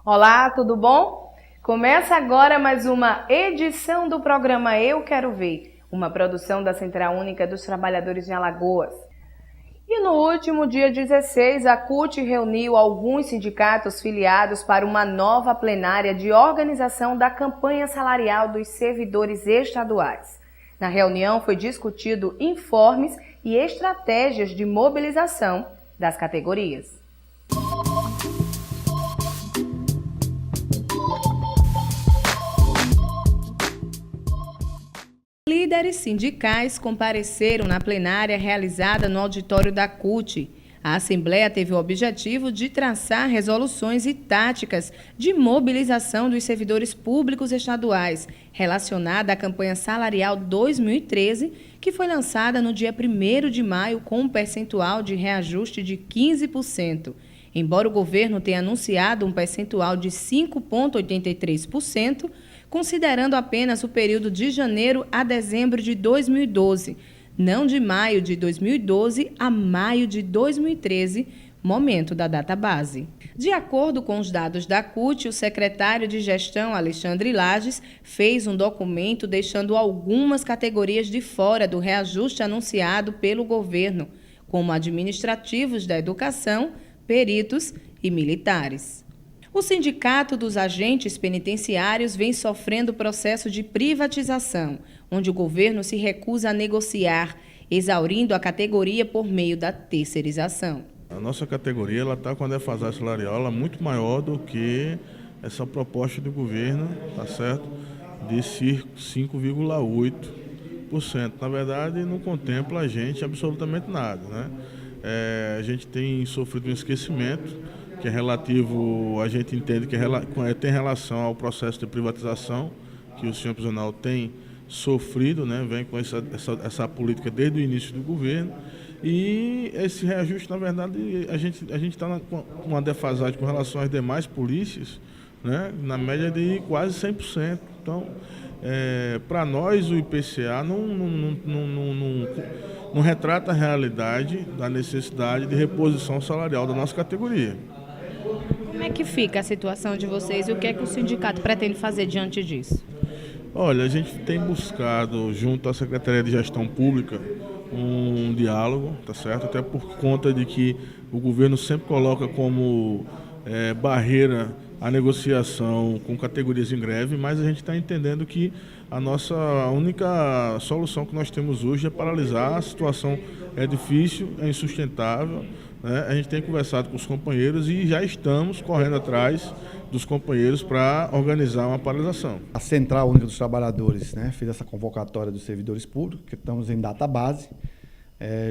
Olá, tudo bom? Começa agora mais uma edição do programa Eu Quero Ver, uma produção da Central Única dos Trabalhadores de Alagoas. E no último dia 16, a CUT reuniu alguns sindicatos filiados para uma nova plenária de organização da campanha salarial dos servidores estaduais. Na reunião foi discutido informes e estratégias de mobilização das categorias. Líderes sindicais compareceram na plenária realizada no auditório da CUT. A Assembleia teve o objetivo de traçar resoluções e táticas de mobilização dos servidores públicos estaduais, relacionada à campanha salarial 2013, que foi lançada no dia 1º de maio com um percentual de reajuste de 15%. Embora o governo tenha anunciado um percentual de 5,83%, considerando apenas o período de janeiro a dezembro de 2012, não de maio de 2012 a maio de 2013, momento da data base. De acordo com os dados da CUT, o secretário de Gestão, Alexandre Lages, fez um documento deixando algumas categorias de fora do reajuste anunciado pelo governo, como administrativos da educação, peritos e militares. O Sindicato dos Agentes Penitenciários vem sofrendo processo de privatização, onde o governo se recusa a negociar, exaurindo a categoria por meio da terceirização. A nossa categoria está com a defasagem salarial muito maior do que essa proposta do governo, tá certo? De 5,8%. Na verdade, não contempla a gente absolutamente nada, né? A gente tem sofrido um esquecimento, que é relativo, a gente entende que tem relação ao processo de privatização que o sistema prisional tem sofrido, né? Vem com essa política desde o início do governo, e esse reajuste, na verdade, a gente está com uma defasagem com relação às demais polícias, né? Na média de quase 100%. Então, para nós, o IPCA não retrata a realidade da necessidade de reposição salarial da nossa categoria. Como é que fica a situação de vocês e o que é que o sindicato pretende fazer diante disso? Olha, a gente tem buscado, junto à Secretaria de Gestão Pública, um diálogo, tá certo? Até por conta de que o governo sempre coloca como barreira a negociação com categorias em greve, mas a gente está entendendo que a única solução que nós temos hoje é paralisar. A situação é difícil, é insustentável, né? A gente tem conversado com os companheiros e já estamos correndo atrás dos companheiros para organizar uma paralisação. A Central Única dos Trabalhadores, né, fez essa convocatória dos servidores públicos, que estamos em database,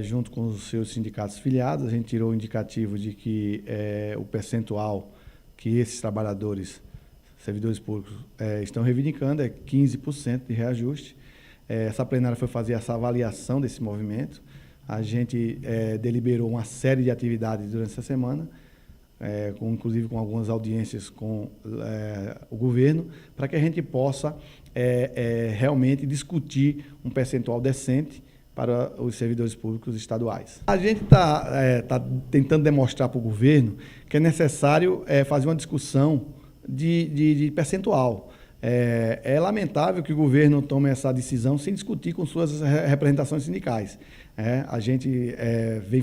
junto com os seus sindicatos filiados. A gente tirou o indicativo de que o percentual que esses trabalhadores, servidores públicos, estão reivindicando é 15% de reajuste. Essa plenária foi fazer essa avaliação desse movimento. A gente deliberou uma série de atividades durante essa semana, inclusive com algumas audiências com o governo, para que a gente possa realmente discutir um percentual decente para os servidores públicos estaduais. A gente está tentando demonstrar para o governo que é necessário fazer uma discussão de percentual. É lamentável que o governo tome essa decisão sem discutir com suas representações sindicais. A gente vem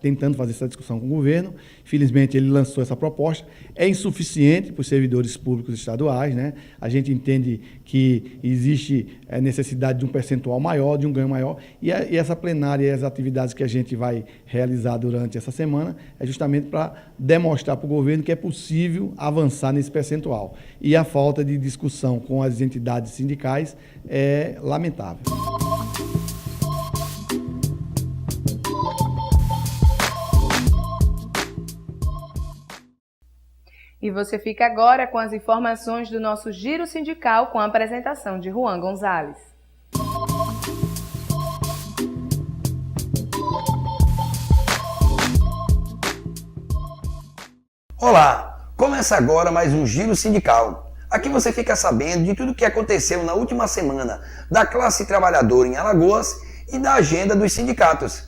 tentando fazer essa discussão com o governo. Infelizmente, ele lançou essa proposta. É insuficiente para os servidores públicos estaduais, né? A gente entende que existe necessidade de um percentual maior, de um ganho maior. E essa plenária e as atividades que a gente vai realizar durante essa semana é justamente para demonstrar para o governo que é possível avançar nesse percentual. E a falta de discussão com as entidades sindicais é lamentável. E você fica agora com as informações do nosso Giro Sindical com a apresentação de Juan Gonzalez. Olá! Começa agora mais um Giro Sindical. Aqui você fica sabendo de tudo o que aconteceu na última semana da classe trabalhadora em Alagoas e da agenda dos sindicatos.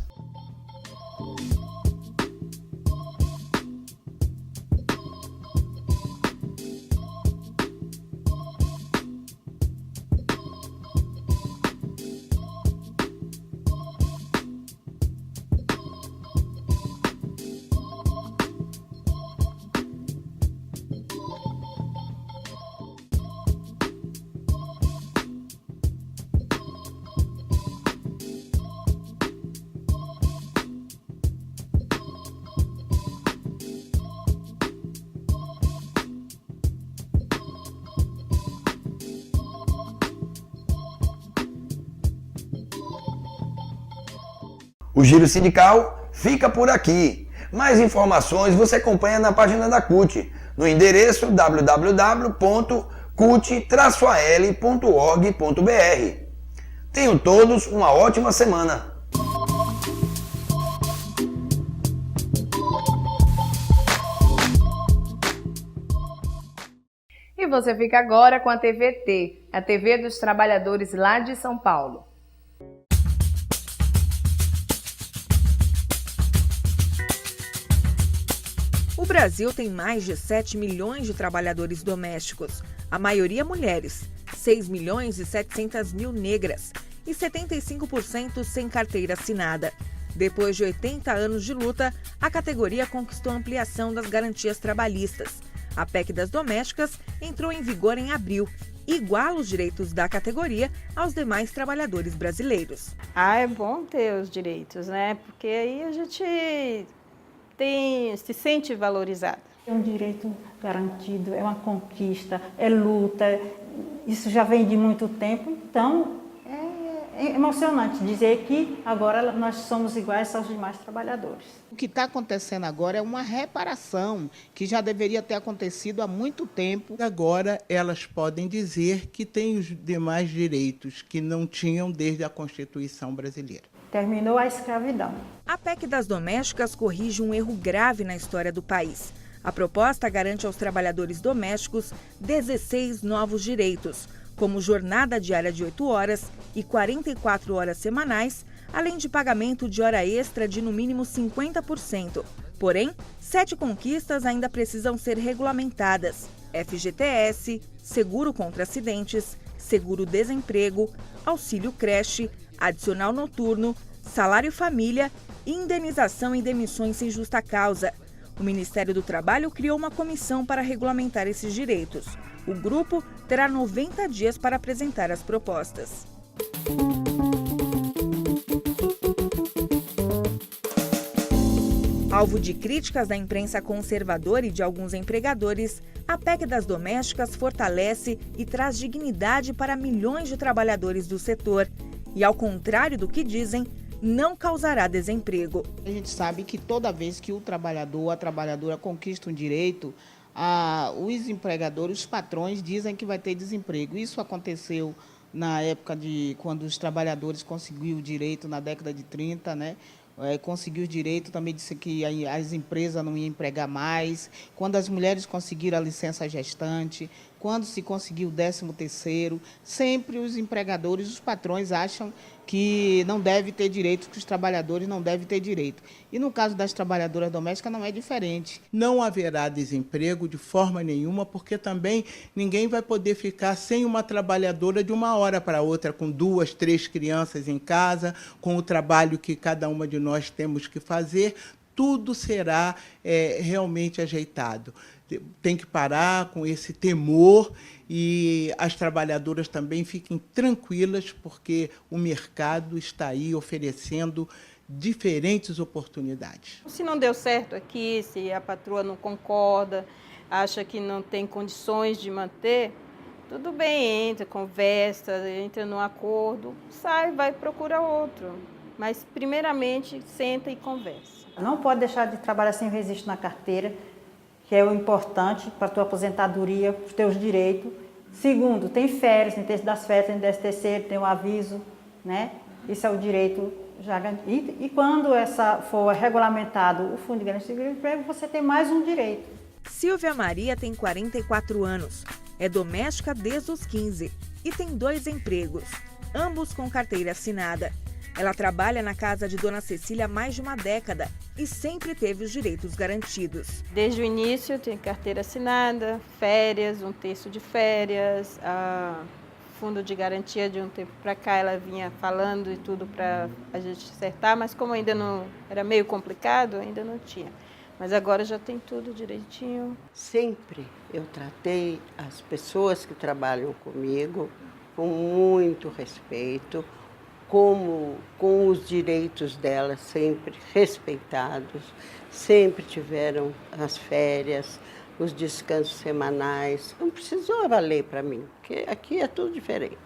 O Giro Sindical fica por aqui. Mais informações você acompanha na página da CUT, no endereço www.cut-al.org.br. Tenham todos uma ótima semana. E você fica agora com a TVT, a TV dos trabalhadores lá de São Paulo. O Brasil tem mais de 7 milhões de trabalhadores domésticos, a maioria mulheres, 6 milhões e 700 mil negras e 75% sem carteira assinada. Depois de 80 anos de luta, a categoria conquistou ampliação das garantias trabalhistas. A PEC das domésticas entrou em vigor em abril e iguala os direitos da categoria aos demais trabalhadores brasileiros. É bom ter os direitos, né? Porque aí a gente se sente valorizado. É um direito garantido, é uma conquista, é luta, isso já vem de muito tempo, então é emocionante dizer que agora nós somos iguais aos demais trabalhadores. O que está acontecendo agora é uma reparação que já deveria ter acontecido há muito tempo. Agora elas podem dizer que têm os demais direitos que não tinham desde a Constituição brasileira. Terminou a escravidão. A PEC das domésticas corrige um erro grave na história do país. A proposta garante aos trabalhadores domésticos 16 novos direitos, como jornada diária de 8 horas e 44 horas semanais, além de pagamento de hora extra de no mínimo 50%. Porém, 7 conquistas ainda precisam ser regulamentadas: FGTS, seguro contra acidentes, seguro-desemprego, auxílio creche, adicional noturno, salário família e indenização em demissões sem justa causa. O Ministério do Trabalho criou uma comissão para regulamentar esses direitos. O grupo terá 90 dias para apresentar as propostas. Alvo de críticas da imprensa conservadora e de alguns empregadores, a PEC das domésticas fortalece e traz dignidade para milhões de trabalhadores do setor. E, ao contrário do que dizem, não causará desemprego. A gente sabe que toda vez que o trabalhador ou a trabalhadora conquista um direito, os empregadores, os patrões dizem que vai ter desemprego. Isso aconteceu na época de quando os trabalhadores conseguiram o direito na década de 30, né? Conseguiu o direito, também disse que as empresas não iam empregar mais, quando as mulheres conseguiram a licença gestante, quando se conseguiu o 13º, sempre os empregadores, os patrões acham que não deve ter direito, que os trabalhadores não devem ter direito. E no caso das trabalhadoras domésticas não é diferente. Não haverá desemprego de forma nenhuma, porque também ninguém vai poder ficar sem uma trabalhadora de uma hora para outra, com 2, 3 crianças em casa, com o trabalho que cada uma de nós temos que fazer. Tudo será realmente ajeitado. Tem que parar com esse temor e as trabalhadoras também fiquem tranquilas, porque o mercado está aí oferecendo diferentes oportunidades. Se não deu certo aqui, se a patroa não concorda, acha que não tem condições de manter, tudo bem, entra, conversa, entra num acordo, sai, vai procurar outro. Mas, primeiramente, senta e conversa. Não pode deixar de trabalhar sem registro na carteira, que é o importante para a tua aposentadoria, os teus direitos. Segundo, tem férias, tem texto das férias, tem 13º, tem o aviso, né? Isso é o direito já garantido. E quando for regulamentado o Fundo de Garantia de Emprego, você tem mais um direito. Silvia Maria tem 44 anos, é doméstica desde os 15 e tem 2 empregos, ambos com carteira assinada. Ela trabalha na casa de Dona Cecília há mais de uma década e sempre teve os direitos garantidos. Desde o início eu tenho carteira assinada, férias, um terço de férias, fundo de garantia de um tempo para cá, ela vinha falando e tudo para a gente acertar, mas como ainda não era meio complicado, ainda não tinha. Mas agora já tem tudo direitinho. Sempre eu tratei as pessoas que trabalham comigo com muito respeito, com os direitos delas sempre respeitados, sempre tiveram as férias, os descansos semanais. Não precisou valer para mim, porque aqui é tudo diferente.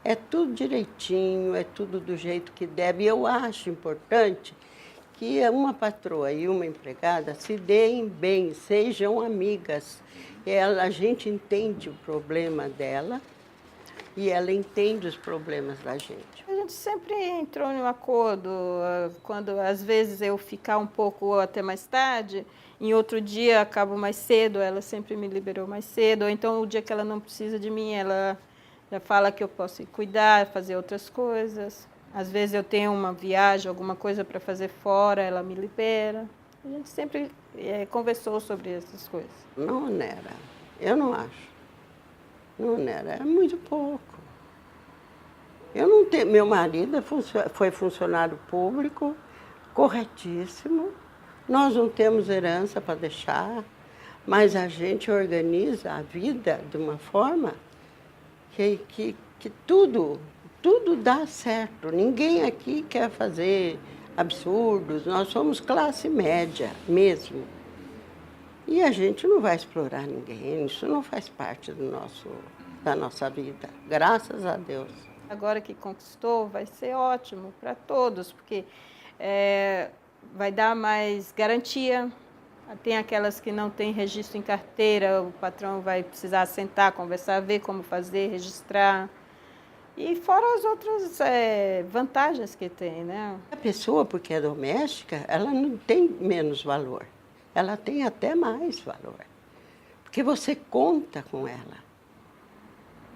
É tudo direitinho, é tudo do jeito que deve. E eu acho importante que uma patroa e uma empregada se deem bem, sejam amigas. A gente entende o problema dela e ela entende os problemas da gente. A gente sempre entrou em um acordo. Quando às vezes eu ficar um pouco até mais tarde, em outro dia acabo mais cedo, ela sempre me liberou mais cedo. Ou então o dia que ela não precisa de mim, ela já fala que eu posso ir cuidar, fazer outras coisas. Às vezes eu tenho uma viagem, alguma coisa para fazer fora, ela me libera. A gente sempre conversou sobre essas coisas. Não onera, eu não acho. Não onera, é muito pouco. Eu não tenho, meu marido foi funcionário público, corretíssimo. Nós não temos herança para deixar, mas a gente organiza a vida de uma forma que tudo dá certo. Ninguém aqui quer fazer absurdos, nós somos classe média mesmo. E a gente não vai explorar ninguém, isso não faz parte da nossa vida, graças a Deus. Agora que conquistou, vai ser ótimo para todos, porque vai dar mais garantia. Tem aquelas que não têm registro em carteira, o patrão vai precisar sentar, conversar, ver como fazer, registrar. E fora as outras vantagens que tem, né? A pessoa, porque é doméstica, ela não tem menos valor. Ela tem até mais valor. Porque você conta com ela.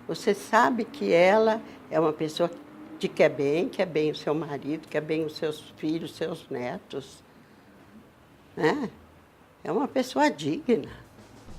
Você sabe que ela é uma pessoa que quer bem o seu marido, quer bem os seus filhos, seus netos. Né? É uma pessoa digna.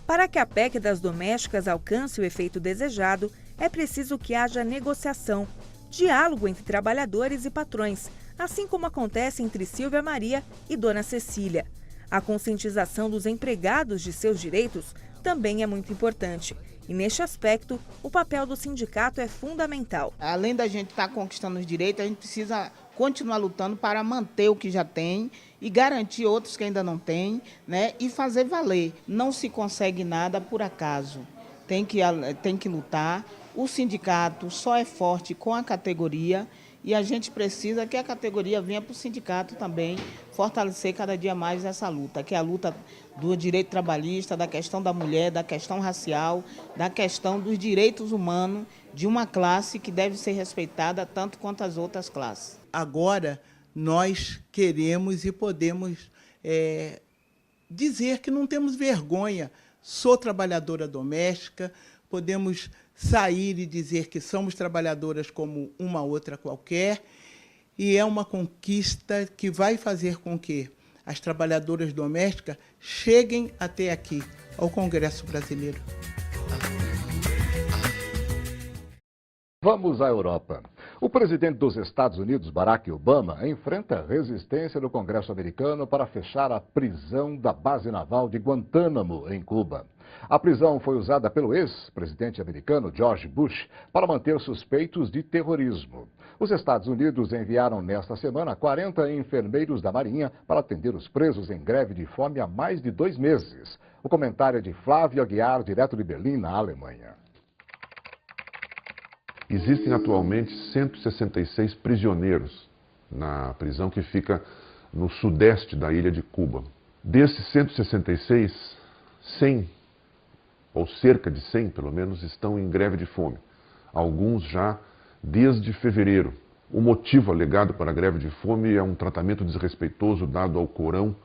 Para que a PEC das domésticas alcance o efeito desejado, é preciso que haja negociação, diálogo entre trabalhadores e patrões, assim como acontece entre Silvia Maria e Dona Cecília. A conscientização dos empregados de seus direitos também é muito importante. E neste aspecto, o papel do sindicato é fundamental. Além da gente estar conquistando os direitos, a gente precisa continuar lutando para manter o que já tem e garantir outros que ainda não têm, né? E fazer valer. Não se consegue nada por acaso. Tem que lutar. O sindicato só é forte com a categoria e a gente precisa que a categoria venha para o sindicato também fortalecer cada dia mais essa luta, que é a luta do direito trabalhista, da questão da mulher, da questão racial, da questão dos direitos humanos de uma classe que deve ser respeitada tanto quanto as outras classes. Agora, nós queremos e podemos dizer que não temos vergonha. Sou trabalhadora doméstica, podemos sair e dizer que somos trabalhadoras como uma outra qualquer, e é uma conquista que vai fazer com que as trabalhadoras domésticas cheguem até aqui, ao Congresso Brasileiro. Vamos à Europa. O presidente dos Estados Unidos, Barack Obama, enfrenta resistência no Congresso americano para fechar a prisão da base naval de Guantánamo, em Cuba. A prisão foi usada pelo ex-presidente americano George Bush para manter suspeitos de terrorismo. Os Estados Unidos enviaram nesta semana 40 enfermeiros da Marinha para atender os presos em greve de fome há mais de 2 meses. O comentário é de Flávio Aguiar, direto de Berlim, na Alemanha. Existem atualmente 166 prisioneiros na prisão que fica no sudeste da ilha de Cuba. Desses 166, 100, ou cerca de 100 pelo menos, estão em greve de fome. Alguns já desde fevereiro. O motivo alegado para a greve de fome é um tratamento desrespeitoso dado ao Corão,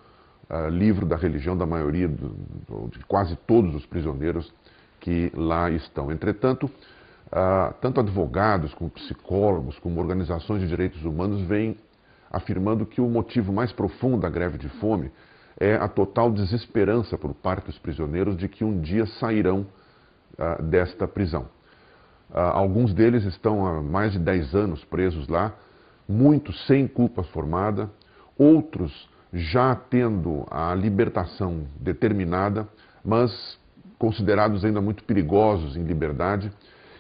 livro da religião da maioria, de quase todos os prisioneiros que lá estão. Entretanto, tanto advogados, como psicólogos, como organizações de direitos humanos vêm afirmando que o motivo mais profundo da greve de fome é a total desesperança por parte dos prisioneiros de que um dia sairão desta prisão. Alguns deles estão há mais de 10 anos presos lá, muitos sem culpa formada, outros já tendo a libertação determinada, mas considerados ainda muito perigosos em liberdade,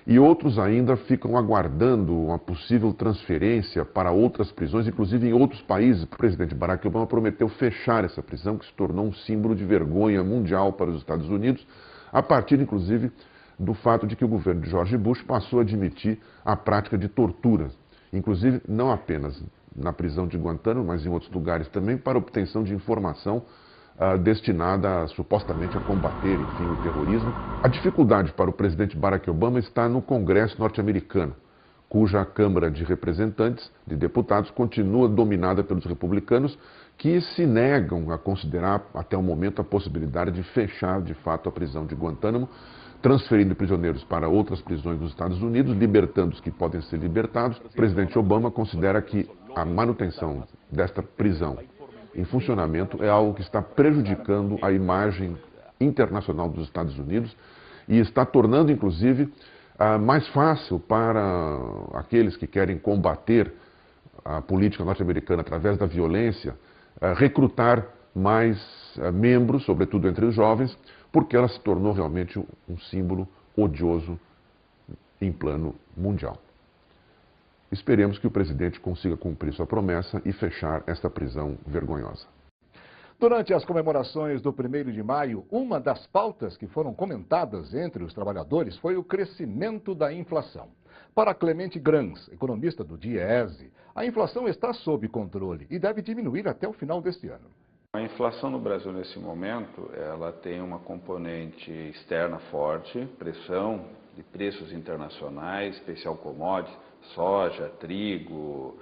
e outros ainda ficam aguardando uma possível transferência para outras prisões, inclusive em outros países. O presidente Barack Obama prometeu fechar essa prisão, que se tornou um símbolo de vergonha mundial para os Estados Unidos, a partir, inclusive, do fato de que o governo de George Bush passou a admitir a prática de tortura, inclusive não apenas na prisão de Guantánamo, mas em outros lugares também, para obtenção de informação destinada supostamente a combater, enfim, o terrorismo. A dificuldade para o presidente Barack Obama está no Congresso norte-americano, cuja Câmara de Representantes, de Deputados, continua dominada pelos republicanos, que se negam a considerar até o momento a possibilidade de fechar de fato a prisão de Guantánamo, transferindo prisioneiros para outras prisões dos Estados Unidos, libertando os que podem ser libertados. O presidente Obama considera que a manutenção desta prisão em funcionamento é algo que está prejudicando a imagem internacional dos Estados Unidos e está tornando, inclusive, mais fácil para aqueles que querem combater a política norte-americana através da violência, recrutar mais membros, sobretudo entre os jovens, porque ela se tornou realmente um símbolo odioso em plano mundial. Esperemos que o presidente consiga cumprir sua promessa e fechar esta prisão vergonhosa. Durante as comemorações do 1º de maio, uma das pautas que foram comentadas entre os trabalhadores foi o crescimento da inflação. Para Clemente Grans, economista do DIEESE, a inflação está sob controle e deve diminuir até o final deste ano. A inflação no Brasil nesse momento, ela tem uma componente externa forte, pressão de preços internacionais, especial commodities, soja, trigo,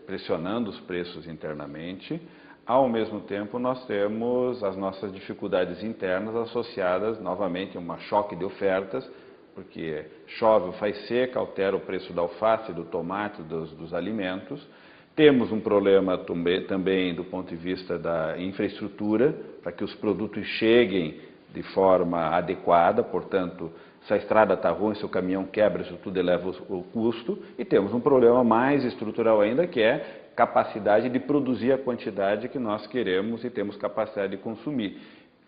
pressionando os preços internamente. Ao mesmo tempo, nós temos as nossas dificuldades internas associadas, novamente, a um choque de ofertas, porque chove ou faz seca, altera o preço da alface, do tomate, dos alimentos. Temos um problema também do ponto de vista da infraestrutura, para que os produtos cheguem de forma adequada, portanto, se a estrada está ruim, se o caminhão quebra, isso tudo eleva o custo. E temos um problema mais estrutural ainda, que é capacidade de produzir a quantidade que nós queremos e temos capacidade de consumir.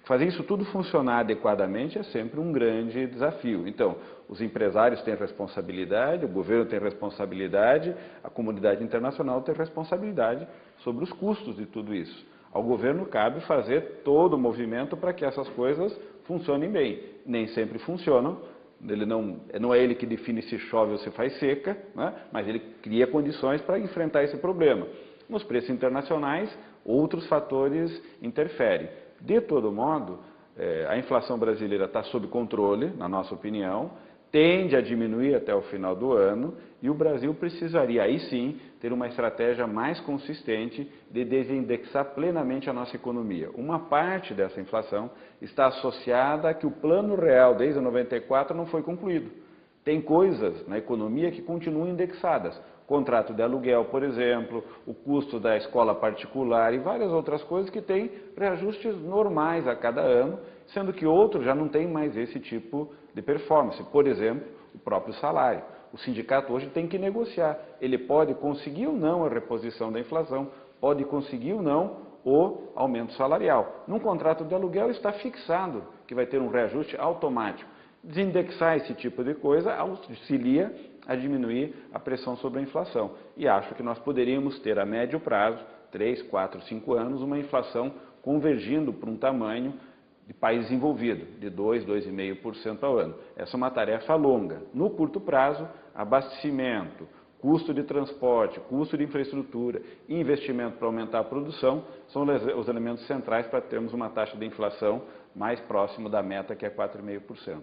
Fazer isso tudo funcionar adequadamente é sempre um grande desafio. Então, os empresários têm responsabilidade, o governo tem responsabilidade, a comunidade internacional tem responsabilidade sobre os custos de tudo isso. Ao governo cabe fazer todo o movimento para que essas coisas funcionem bem. Nem sempre funcionam, não é ele que define se chove ou se faz seca, né? Mas ele cria condições para enfrentar esse problema. Nos preços internacionais, outros fatores interferem. De todo modo, a inflação brasileira está sob controle, na nossa opinião, tende a diminuir até o final do ano e o Brasil precisaria, aí sim, ter uma estratégia mais consistente de desindexar plenamente a nossa economia. Uma parte dessa inflação está associada a que o plano real desde 94 não foi concluído. Tem coisas na economia que continuam indexadas. Contrato de aluguel, por exemplo, o custo da escola particular e várias outras coisas que têm reajustes normais a cada ano, sendo que outros já não têm mais esse tipo de performance. Por exemplo, o próprio salário. O sindicato hoje tem que negociar. Ele pode conseguir ou não a reposição da inflação, pode conseguir ou não o aumento salarial. Num contrato de aluguel está fixado que vai ter um reajuste automático. Desindexar esse tipo de coisa auxilia a diminuir a pressão sobre a inflação. E acho que nós poderíamos ter a médio prazo, 3, 4, 5 anos, uma inflação convergindo para um tamanho de país desenvolvido, de 2, 2,5% ao ano. Essa é uma tarefa longa. No curto prazo, abastecimento, custo de transporte, custo de infraestrutura e investimento para aumentar a produção são os elementos centrais para termos uma taxa de inflação mais próximo da meta, que é 4,5%.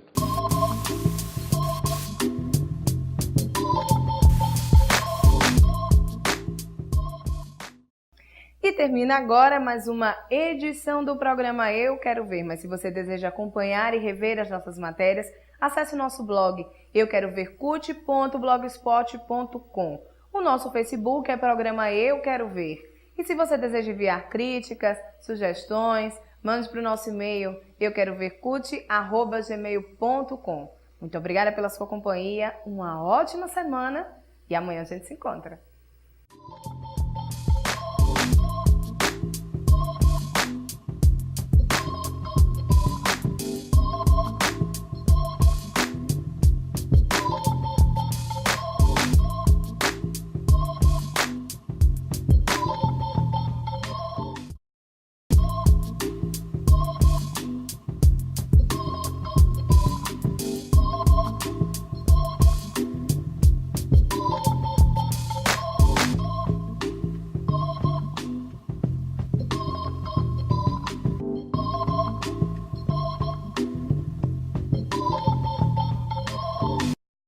E termina agora mais uma edição do programa Eu Quero Ver. Mas se você deseja acompanhar e rever as nossas matérias, acesse o nosso blog euquerovercut.blogspot.com. O nosso Facebook é programa Eu Quero Ver. E se você deseja enviar críticas, sugestões, mande para o nosso e-mail euquerovercut@gmail.com. Muito obrigada pela sua companhia, uma ótima semana e amanhã a gente se encontra.